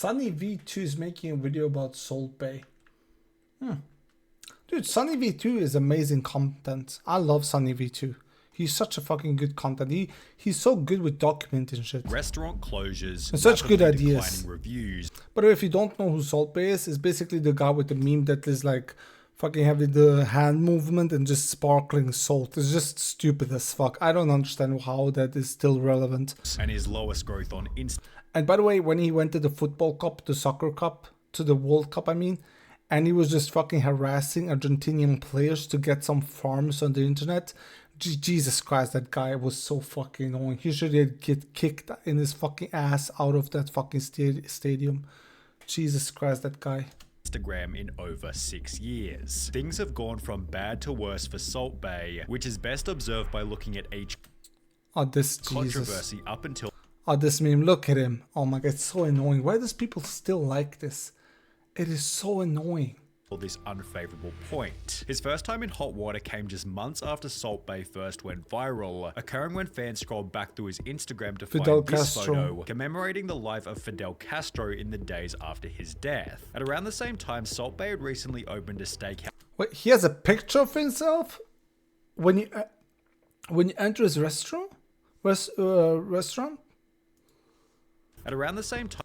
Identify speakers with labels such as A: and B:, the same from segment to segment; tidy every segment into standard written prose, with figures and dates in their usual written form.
A: Sunny V2 is making a video about Salt Bae. Dude, Sunny V2 is amazing content. I love Sunny V2. He's such a fucking good content. He's so good with documenting shit.
B: Restaurant closures
A: and such good ideas.
B: Reviews.
A: But if you don't know who Salt Bae is, it's basically the guy with the meme that is like fucking having the hand movement and just sparkling salt. It's just stupid as fuck. I don't understand how that is still relevant.
B: And his lowest growth on Instagram.
A: And by the way, when he went to the football cup, the soccer cup, to the World Cup, I mean, and he was just fucking harassing Argentinian players to get some farms on the internet. Jesus Christ, that guy was so fucking annoying. He should get kicked in his fucking ass out of that fucking stadium. Jesus Christ, that guy.
B: Instagram in over 6 years. Things have gone from bad to worse for Salt Bae, which is best observed by looking at each controversy up until
A: this meme. Look at him. Oh my god, it's so annoying. Why does people still like this? It is so annoying.
B: This unfavorable point. His first time in hot water came just months after Salt Bae first went viral, occurring when fans scrolled back through his Instagram to find this photo commemorating the life of Fidel Castro in the days after his death. At around the same time, Salt Bae had recently opened a steakhouse.
A: Wait, he has a picture of himself when you enter his restaurant? Restaurant?
B: At around the same time,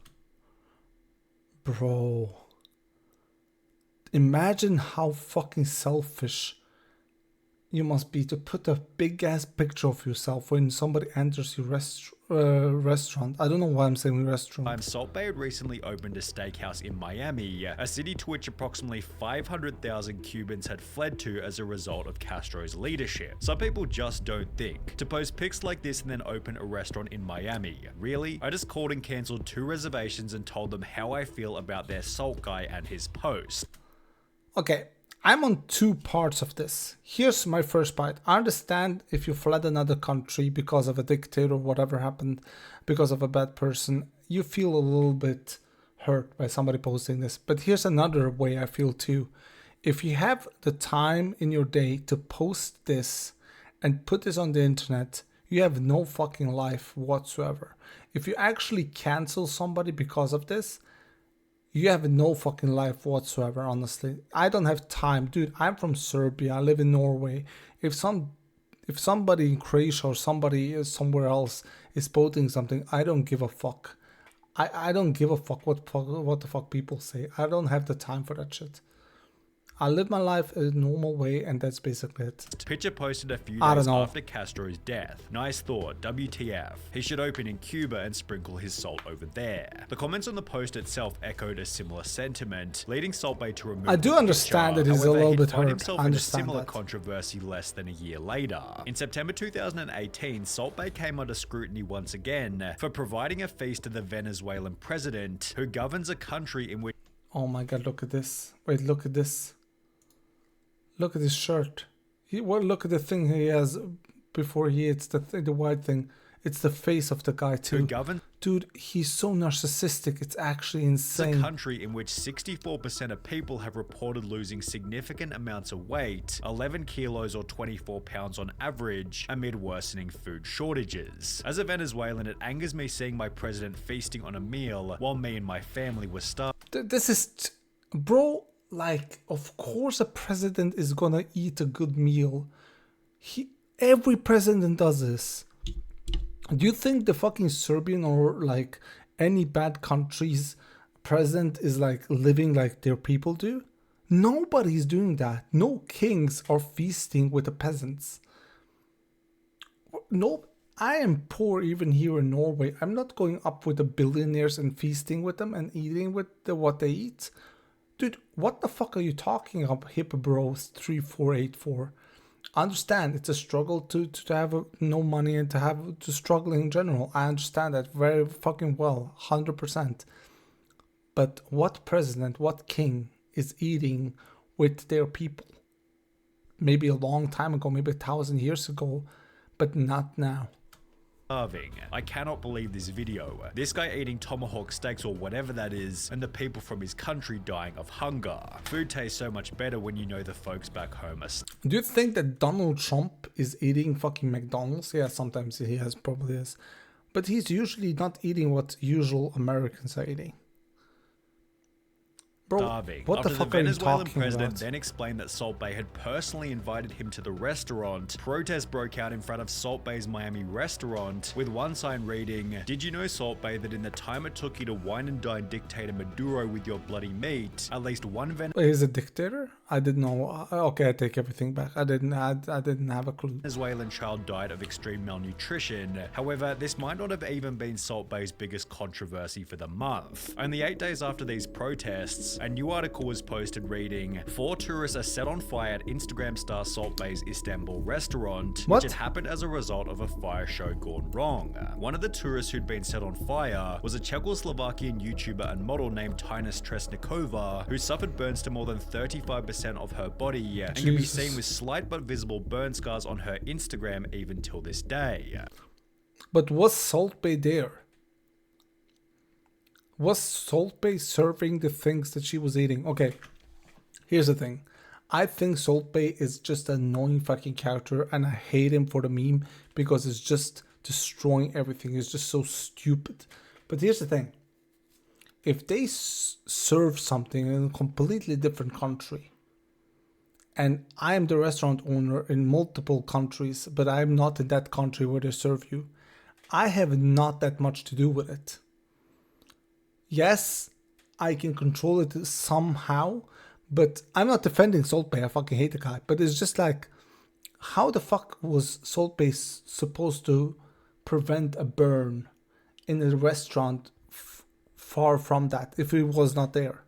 A: bro. Imagine how fucking selfish you must be to put a big ass picture of yourself when somebody enters your restaurant. I don't know why I'm saying restaurant.
B: Salt Bae had recently opened a steakhouse in Miami, a city to which approximately 500,000 Cubans had fled to as a result of Castro's leadership. Some people just don't think. To post pics like this and then open a restaurant in Miami. Really? I just called and cancelled 2 reservations and told them how I feel about their salt guy and his post.
A: Okay, I'm on 2 parts of this. Here's my first part. I understand if you fled another country because of a dictator or whatever happened, because of a bad person, you feel a little bit hurt by somebody posting this. But here's another way I feel too. If you have the time in your day to post this and put this on the internet, you have no fucking life whatsoever. If you actually cancel somebody because of this, you have no fucking life whatsoever, honestly. I don't have time. Dude, I'm from Serbia. I live in Norway. If somebody in Croatia or somebody somewhere else is posting something, I don't give a fuck. I don't give a fuck what the fuck people say. I don't have the time for that shit. I live my life a normal way, and that's basically it.
B: Picture posted a few days after Castro's death. Nice thought, WTF. He should open in Cuba and sprinkle his salt over there. The comments on the post itself echoed a similar sentiment, leading Salt Bae to remove
A: I do understand that he's a little bit hurt.
B: Himself in a similar controversy less than a year later. In September 2018, Salt Bae came under scrutiny once again for providing a feast to the Venezuelan president, who governs a country in which...
A: Oh my god, look at this. Wait, look at this. Look at his shirt. Look at the thing he has before he hits the white thing. It's the face of the guy too. Dude, he's so narcissistic. It's actually insane.
B: It's a country in which 64% of people have reported losing significant amounts of weight, 11 kilos or 24 pounds on average, amid worsening food shortages. As a Venezuelan, it angers me seeing my president feasting on a meal while me and my family were starving.
A: This is... Bro... Like, of course a president is gonna eat a good meal. Every president does this. Do you think the fucking Serbian or like any bad country's president is like living like their people do? Nobody's doing that. No kings are feasting with the peasants. No, I am poor even here in Norway. I'm not going up with the billionaires and feasting with them and eating with what they eat. Dude, what the fuck are you talking about, Hip Bros 3484? I understand it's a struggle to have no money and to struggle in general. I understand that very fucking well, 100%. But what president, what king is eating with their people? Maybe a long time ago, maybe 1,000 years ago, but not now.
B: I cannot believe this video. This guy eating tomahawk steaks or whatever that is, and the people from his country dying of hunger. Food tastes so much better when you know the folks back home are...
A: Do you think that Donald Trump is eating fucking McDonald's? Yeah, sometimes probably is. But he's usually not eating what usual Americans are eating. Bro,
B: starving.
A: what
B: After
A: the fuck
B: the
A: are you
B: Venezuelan
A: talking
B: president
A: about?
B: then explained that Salt Bae had personally invited him to the restaurant, protests broke out in front of Salt Bae's Miami restaurant, with one sign reading, "Did you know, Salt Bae, that in the time it took you to wine and dine dictator Maduro with your bloody meat, at least one
A: He's a dictator? I didn't know. Okay, I take everything back. I didn't have a clue.
B: Venezuelan child died of extreme malnutrition. However, this might not have even been Salt Bae's biggest controversy for the month. Only 8 days after these protests, a new article was posted reading, 4 tourists are set on fire at Instagram star Salt Bae's Istanbul restaurant,
A: What?
B: which had happened as a result of a fire show gone wrong. One of the tourists who'd been set on fire was a Czechoslovakian YouTuber and model named Tina Stresnikova, who suffered burns to more than 35% of her body and can be seen with slight but visible burn scars on her Instagram even till this day.
A: But was Salt Bae there? Was Salt Bae serving the things that she was eating? Okay, here's the thing. I think Salt Bae is just an annoying fucking character, and I hate him for the meme because it's just destroying everything. It's just so stupid. But here's the thing. If they serve something in a completely different country, and I am the restaurant owner in multiple countries, but I'm not in that country where they serve you, I have not that much to do with it. Yes, I can control it somehow, but I'm not defending Salt Bae. I fucking hate the guy. But it's just like, how the fuck was Salt Bae supposed to prevent a burn in a restaurant far from that if it was not there?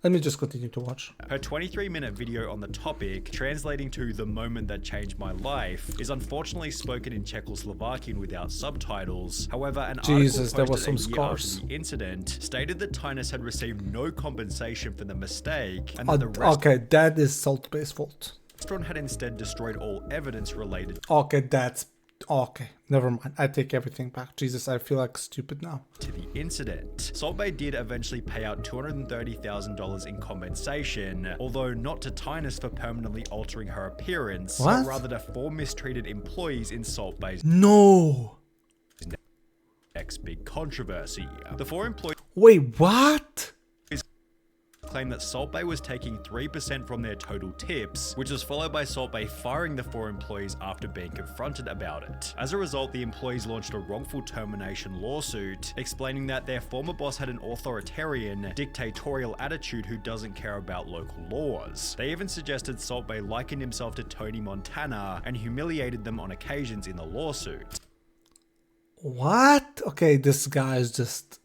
A: Let me just continue to watch.
B: Her 23-minute video on the topic, translating to "the moment that changed my life," is unfortunately spoken in Czechoslovakian without subtitles. However, an
A: Jesus, there
B: article
A: was
B: posted
A: some
B: a year
A: scars.
B: after the incident stated that Tinus had received no compensation for the mistake, and that the
A: Okay, that is Salt Bae's fault.
B: restaurant had instead destroyed all evidence related
A: Okay, that's... Okay, never mind. I take everything back. Jesus, I feel like stupid now.
B: to the incident. Salt Bae did eventually pay out $230,000 in compensation, although not to Tinus for permanently altering her appearance,
A: What?
B: but rather to 4 mistreated employees in Salt Bae's
A: No!
B: next big controversy. The 4 employees
A: Wait, what?
B: claimed that Salt Bae was taking 3% from their total tips, which was followed by Salt Bae firing the 4 employees after being confronted about it. As a result, the employees launched a wrongful termination lawsuit, explaining that their former boss had an authoritarian, dictatorial attitude who doesn't care about local laws. They even suggested Salt Bae likened himself to Tony Montana and humiliated them on occasions in the lawsuit.
A: What? Okay, this guy is just...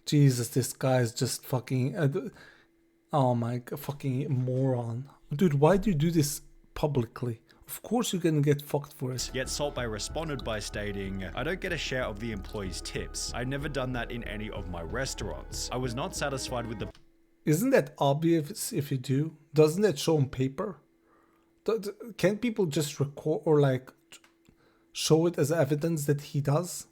A: Jesus, this guy is just fucking... oh my god, fucking moron. Dude, why do you do this publicly? Of course you're gonna get fucked for it.
B: Yet Salt Bae responded by stating, "I don't get a share of the employees' tips. I've never done that in any of my restaurants. I was not satisfied with the..."
A: Isn't that obvious if you do? Doesn't that show on paper? Can't people just record or like show it as evidence that he does?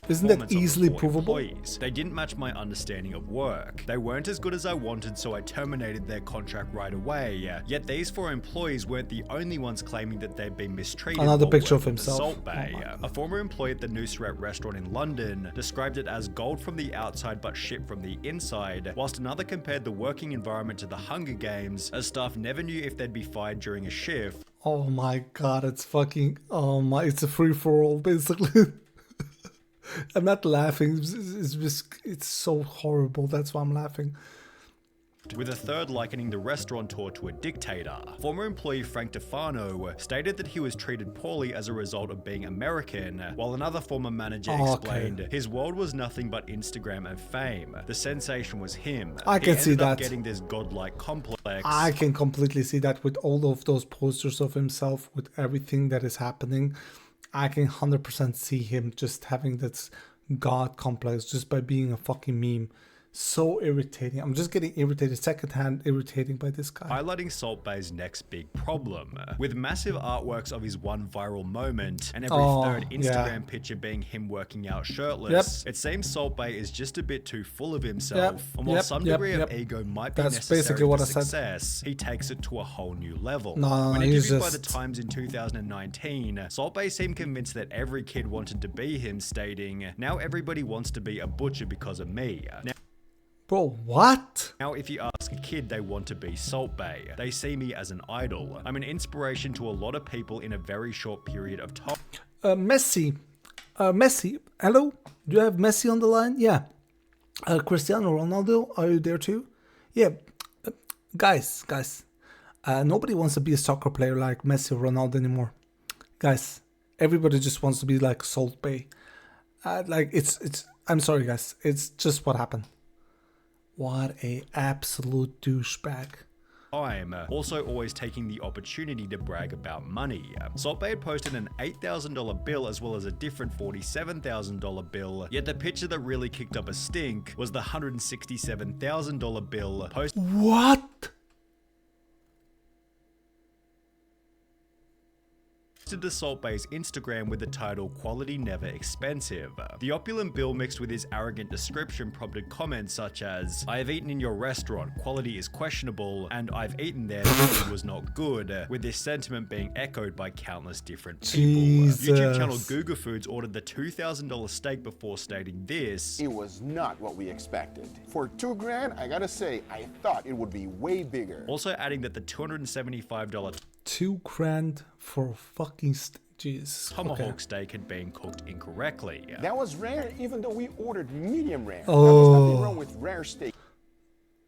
A: Isn't that
B: performance of the
A: easily
B: 4
A: provable?
B: employees. They didn't match my understanding of work. They weren't as good as I wanted, so I terminated their contract right away. Yet these 4 employees weren't the only ones claiming that they'd been mistreated.
A: Another
B: while
A: picture of
B: working at
A: himself.
B: Salt Bae.
A: Oh my God.
B: A former employee at the Nusret restaurant in London described it as gold from the outside but shit from the inside, whilst another compared the working environment to the Hunger Games, as staff never knew if they'd be fired during a shift.
A: Oh my god, it's fucking... Oh my... It's a free-for-all, basically. I'm not laughing. It's just... It's so horrible. That's why I'm laughing.
B: With a third likening the restaurateur to a dictator. Former employee Frank DeFano stated that he was treated poorly as a result of being American, while another former manager explained his world was nothing but Instagram and fame. The sensation was him.
A: I can see
B: ended up
A: that.
B: getting this godlike complex.
A: I can completely see that with all of those posters of himself, with everything that is happening. I can 100% see him just having this god complex just by being a fucking meme. So irritating. I'm just getting irritated, secondhand irritating by this guy.
B: Highlighting Salt Bae's next big problem, with massive artworks of his one viral moment and every third Instagram picture being him working out shirtless. It seems Salt Bae is just a bit too full of himself, and while some degree of ego might be necessary for success, he takes it to a whole new level. When interviewed by The Times in 2019, Salt Bae seemed convinced that every kid wanted to be him, stating, "Now everybody wants to be a butcher because of me."
A: Bro, what?
B: Now, if you ask a kid, they want to be Salt Bae. They see me as an idol. I'm an inspiration to a lot of people in a very short period of time.
A: Messi. Messi. Hello? Do you have Messi on the line? Yeah. Cristiano Ronaldo, are you there too? Yeah. Guys. Nobody wants to be a soccer player like Messi or Ronaldo anymore. Guys, everybody just wants to be like Salt Bae. Like, I'm sorry, guys. It's just what happened. What a absolute douchebag.
B: I'm also always taking the opportunity to brag about money. Salt Bae had posted an $8,000 bill as well as a different $47,000 bill, yet the picture that really kicked up a stink was the $167,000 bill posted.
A: What?
B: To Salt Bae's Instagram with the title "Quality Never Expensive." The opulent bill mixed with his arrogant description prompted comments such as, "I have eaten in your restaurant, quality is questionable, and I've eaten there, the food was not good," with this sentiment being echoed by countless different people. YouTube channel Google Foods ordered the $2,000 steak before stating this:
C: "It was not what we expected. For $2,000, I gotta say, I thought it would be way bigger."
B: Also adding that the $275
A: $2,000 for fucking Jesus.
B: tomahawk steak had been cooked incorrectly.
C: That was rare, even though we ordered medium rare.
A: Oh.
C: There was nothing wrong with rare steak.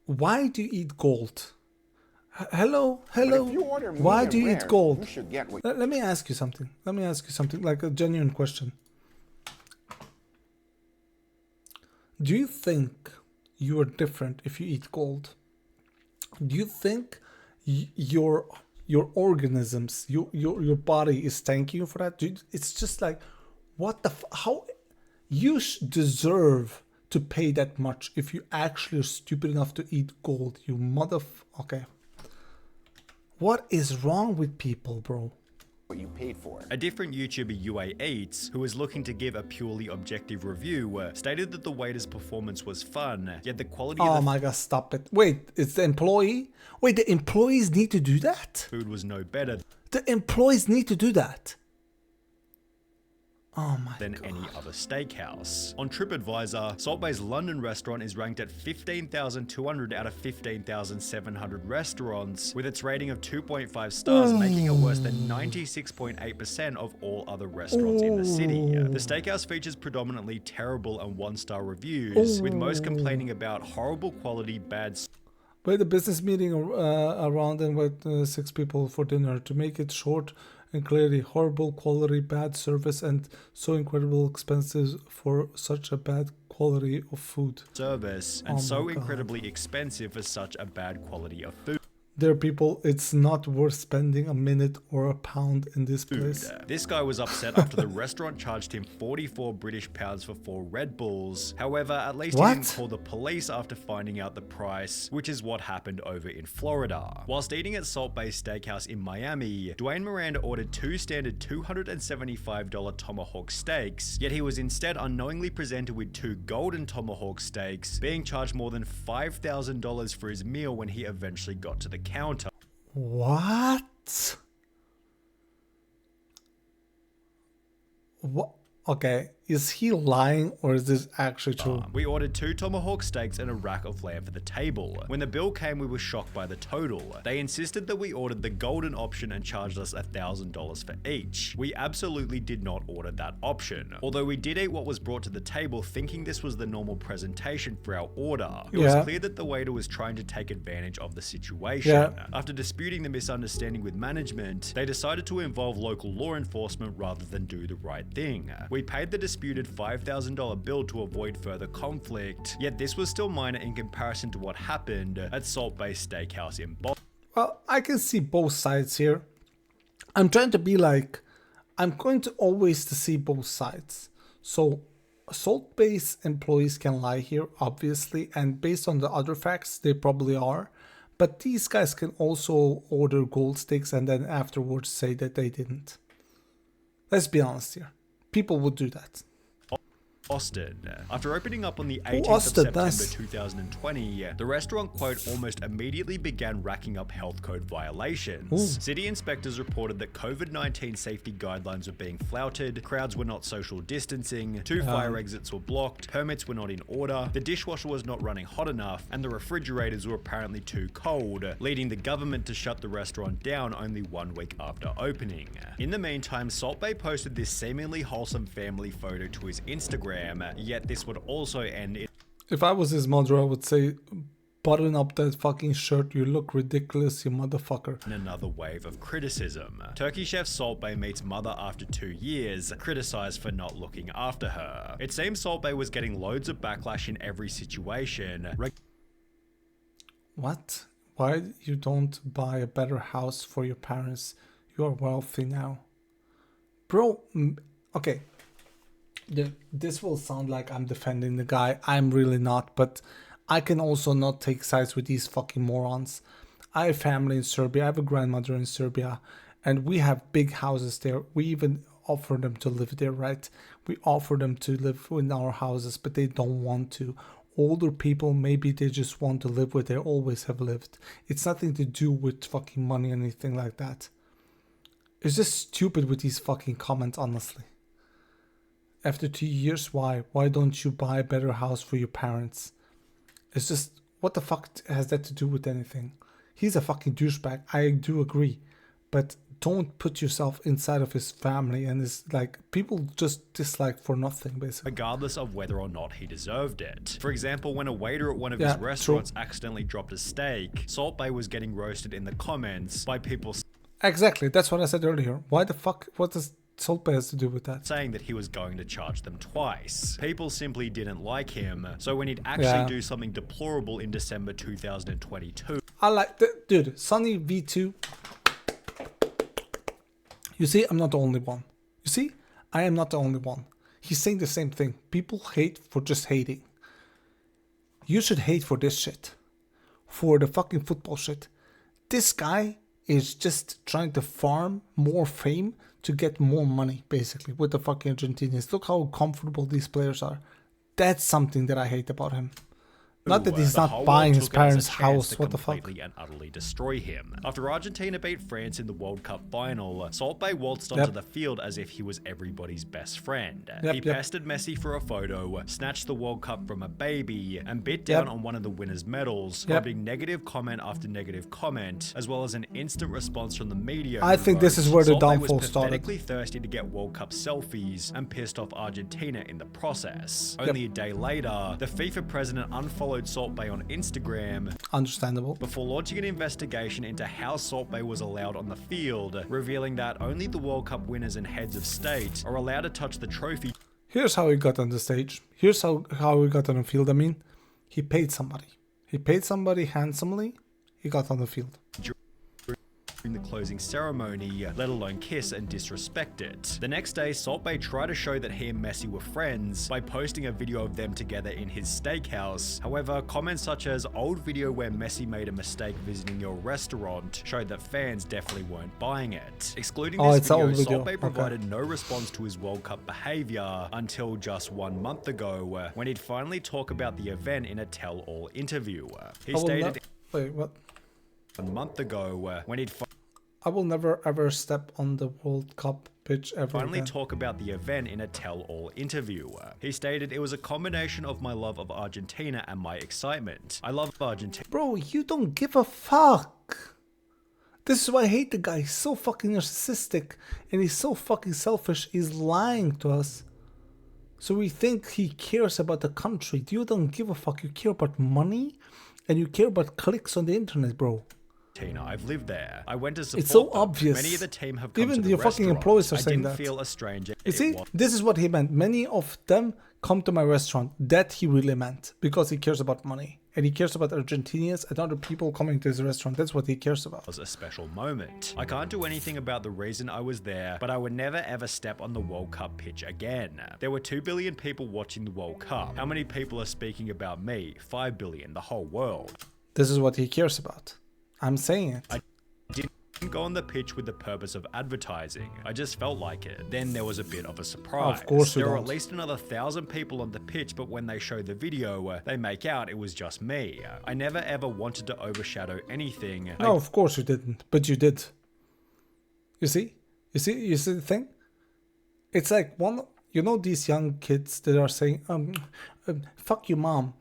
A: Why do you eat gold? Hello?
C: But if you order
A: Why do you
C: medium
A: eat
C: rare,
A: gold?
C: you should get what
A: Let me ask you something. Like a genuine question. Do you think you are different if you eat gold? Do you think your organisms, your body is thanking you for that? It's just like, what the how you deserve to pay that much if you actually are stupid enough to eat gold, you okay. What is wrong with people, bro?
C: you paid for.
B: A different YouTuber, UA Eats, who was looking to give a purely objective review, stated that the waiter's performance was fun, yet the quality of the
A: my god, stop it. Wait, it's the employee? Wait, the employees need to do that?
B: food was no better
A: The employees need to do that?
B: than any other steakhouse. On TripAdvisor, Salt Bae's London restaurant is ranked at 15,200 out of 15,700 restaurants, with its rating of 2.5 stars, making it worse than 96.8% of all other restaurants in the city. The steakhouse features predominantly terrible and one-star reviews, with most complaining about horrible quality, bad
A: We had a business meeting around and with 6 people for dinner. To make it short and clearly, horrible quality, bad service, and so incredible expensive for such a bad quality of food.
B: service, and so incredibly expensive for such a bad quality of food.
A: There, people, it's not worth spending a minute or a pound in this place.
B: This guy was upset after the restaurant charged him 44 British pounds for 4 Red Bulls. However, at least he didn't call the police after finding out the price, which is what happened over in Florida. Whilst eating at Salt Bae Steakhouse in Miami, Dwayne Miranda ordered 2 standard $275 tomahawk steaks, yet he was instead unknowingly presented with 2 golden tomahawk steaks, being charged more than $5,000 for his meal when he eventually got to the counter.
A: What? What? Okay, is he lying or is this actually true?
B: We ordered 2 tomahawk steaks and a rack of lamb for the table. When the bill came, we were shocked by the total. They insisted that we ordered the golden option and charged us $1,000 for each. We absolutely did not order that option. Although we did eat what was brought to the table, thinking this was the normal presentation for our order. It was clear that the waiter was trying to take advantage of the situation. After disputing the misunderstanding with management, they decided to involve local law enforcement rather than do the right thing. We paid the disputed $5,000 bill to avoid further conflict, yet this was still minor in comparison to what happened at Salt Bae Steakhouse in Boston.
A: Well, I can see both sides here. I'm trying to be like, I'm going to always to see both sides. So Salt Bae's employees can lie here, obviously, and based on the other facts, they probably are. But these guys can also order gold steaks and then afterwards say that they didn't. Let's be honest here. People would do that.
B: Austin. After opening up on the 18th
A: Austin,
B: of September
A: nice.
B: 2020, the restaurant, quote, almost immediately began racking up health code violations.
A: Ooh.
B: City inspectors reported that COVID-19 safety guidelines were being flouted, crowds were not social distancing, 2 fire exits were blocked, permits were not in order, the dishwasher was not running hot enough, and the refrigerators were apparently too cold, leading the government to shut the restaurant down only 1 week after opening. In the meantime, Salt Bae posted this seemingly wholesome family photo to his Instagram, yet this would also end in
A: If I was his mother, I would say, button up that fucking shirt. You look ridiculous, you motherfucker.
B: another wave of criticism. Turkey chef Salt Bae meets mother after 2 years, criticized for not looking after her. It seems Salt Bae was getting loads of backlash in every situation.
A: What? Why you don't buy a better house for your parents? You are wealthy now. Bro, okay. This will sound like I'm defending the guy. I'm really not, but I can also not take sides with these fucking morons. I have family in Serbia. I have a grandmother in Serbia, and we have big houses there. We even offer them to live there, right? We offer them to live in our houses, but they don't want to. Older people, maybe they just want to live where they always have lived. It's nothing to do with fucking money or anything like that. It's just stupid with these fucking comments, honestly. After 2 years, why? Why don't you buy a better house for your parents? It's just, what the fuck has that to do with anything? He's a fucking douchebag, I do agree. But don't put yourself inside of his family, and it's like, people just dislike for nothing, basically.
B: regardless of whether or not he deserved it. For example, when a waiter at one of his restaurants accidentally dropped a steak, Salt Bae was getting roasted in the comments by people
A: Exactly, that's what I said earlier. Why the fuck, what does Salt Bae has to do with that?
B: saying that he was going to charge them twice. People simply didn't like him, so when he'd actually do something deplorable in December 2022,
A: I like, dude, Sunny V2. You see, I'm not the only one. You see, I am not the only one. He's saying the same thing. People hate for just hating. You should hate for this shit. For the fucking football shit. This guy is just trying to farm more fame to get more money, basically, with the fucking Argentinians. Look how comfortable these players are. That's something that I hate about him. Not that he's
B: the
A: not
B: whole
A: buying
B: world
A: his
B: took it as a
A: parents'
B: chance
A: house.
B: to
A: What the fuck?
B: completely and utterly destroy him. After Argentina beat France in the World Cup final, Salt Bae waltzed onto the field as if he was everybody's best friend. He pestered Messi for a photo, snatched the World Cup from a baby, and bit down on one of the winners' medals, lobbing negative comment after negative comment, as well as an instant response from the media.
A: I think this is where the
B: Salt Bae
A: downfall
B: was
A: started.
B: pathetically thirsty to get World Cup selfies and pissed off Argentina in the process. Only a day later, the FIFA president unfollowed Salt Bae on Instagram
A: Understandable.
B: before launching an investigation into how Salt Bae was allowed on the field, revealing that only the World Cup winners and heads of state are allowed to touch the trophy.
A: Here's how he got on the stage. Here's how he got on the field. I mean, he paid somebody. He paid somebody handsomely. He got on the field.
B: During the closing ceremony, let alone kiss and disrespect it. The next day, Salt Bae tried to show that he and Messi were friends by posting a video of them together in his steakhouse. However, comments such as "old video where Messi made a mistake visiting your restaurant" showed that fans definitely weren't buying it. Excluding this video, Salt Bae provided no response to his World Cup behavior until just 1 month ago, when he'd finally talk about the event in a tell-all interview. He stated,
A: wait, what?
B: a month ago, when he'd
A: I will never ever step on the World Cup pitch ever
B: finally
A: again.
B: talk about the event in a tell-all interview. He stated, "It was a combination of my love of Argentina and my excitement. I love Argentina."
A: Bro, you don't give a fuck. This is why I hate the guy. He's so fucking narcissistic and he's so fucking selfish. He's lying to us. So we think he cares about the country. You don't give a fuck. You care about money and you care about clicks on the internet, bro.
B: I've lived there. I went to support
A: It's so
B: them.
A: obvious.
B: Many of the team have come
A: Even
B: to the
A: your fucking
B: restaurant.
A: employees are
B: I
A: saying
B: didn't
A: that.
B: feel a stranger.
A: You see, this is what he meant. Many of them come to my restaurant. That he really meant. Because he cares about money. And he cares about Argentinians and other people coming to his restaurant. That's what he cares about.
B: Was a special moment. I can't do anything about the reason I was there, but I would never ever step on the World Cup pitch again. There were 2 billion people watching the World Cup. How many people are speaking about me? 5 billion, the whole world.
A: This is what he cares about. I'm saying it.
B: Didn't go go on the pitch with the purpose of advertising. I just felt like it. Then there was a bit of a surprise.
A: Of course you
B: There were
A: don't.
B: at least another 1,000 people on the pitch, but when they show the video, they make out it was just me. I never ever wanted to overshadow anything.
A: No, of course you didn't, but you did. You see? You see the thing? It's like these young kids that are saying, fuck you, mom.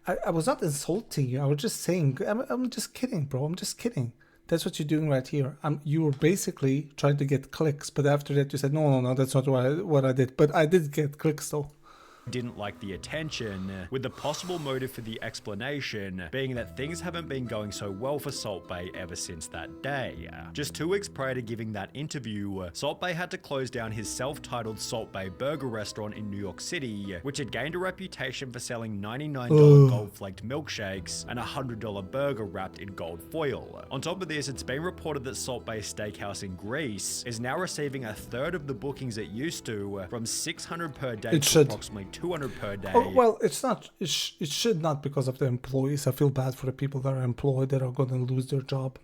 A: I was not insulting you. I was just saying, I'm just kidding, bro. I'm just kidding. That's what you're doing right here. You were basically trying to get clicks, but after that you said, no, that's not what I did. But I did get clicks though.
B: Didn't like the attention, with the possible motive for the explanation being that things haven't been going so well for Salt Bae ever since that day. Just 2 weeks prior to giving that interview, Salt Bae had to close down his self-titled Salt Bae burger restaurant in New York City, which had gained a reputation for selling $99 gold-flaked milkshakes and a $100 burger wrapped in gold foil. On top of this, it's been reported that Salt Bae Steakhouse in Greece is now receiving 1/3 of the bookings it used to, from 600 per day to approximately 200 per day.
A: Oh, well, it's not. It should not because of the employees. I feel bad for the people that are employed that are going to lose their job.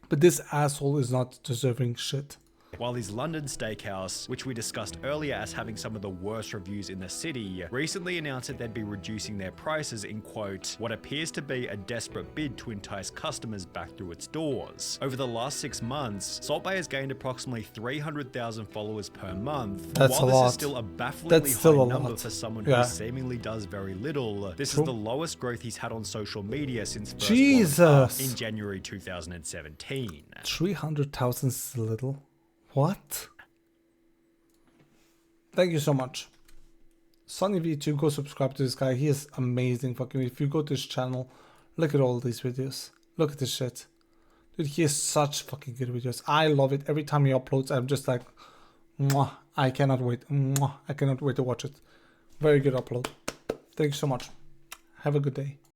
A: But this asshole is not deserving shit.
B: While his London steakhouse, which we discussed earlier as having some of the worst reviews in the city, recently announced that they'd be reducing their prices in, quote, what appears to be a desperate bid to entice customers back through its doors. Over the last 6 months, Salt Bae has gained approximately 300,000 followers per month.
A: That's
B: While
A: a
B: this
A: lot.
B: is still a bafflingly high number for someone who seemingly does very little, this is the lowest growth he's had on social media since first blowing up in January 2017.
A: 300,000 is little. What? Thank you so much. Sonny V2, go subscribe to this guy. He is amazing. Fucking, if you go to his channel, look at all these videos. Look at this shit. Dude, he has such fucking good videos. I love it. Every time he uploads, I'm just like, mwah, I cannot wait. Mwah, I cannot wait to watch it. Very good upload. Thank you so much. Have a good day.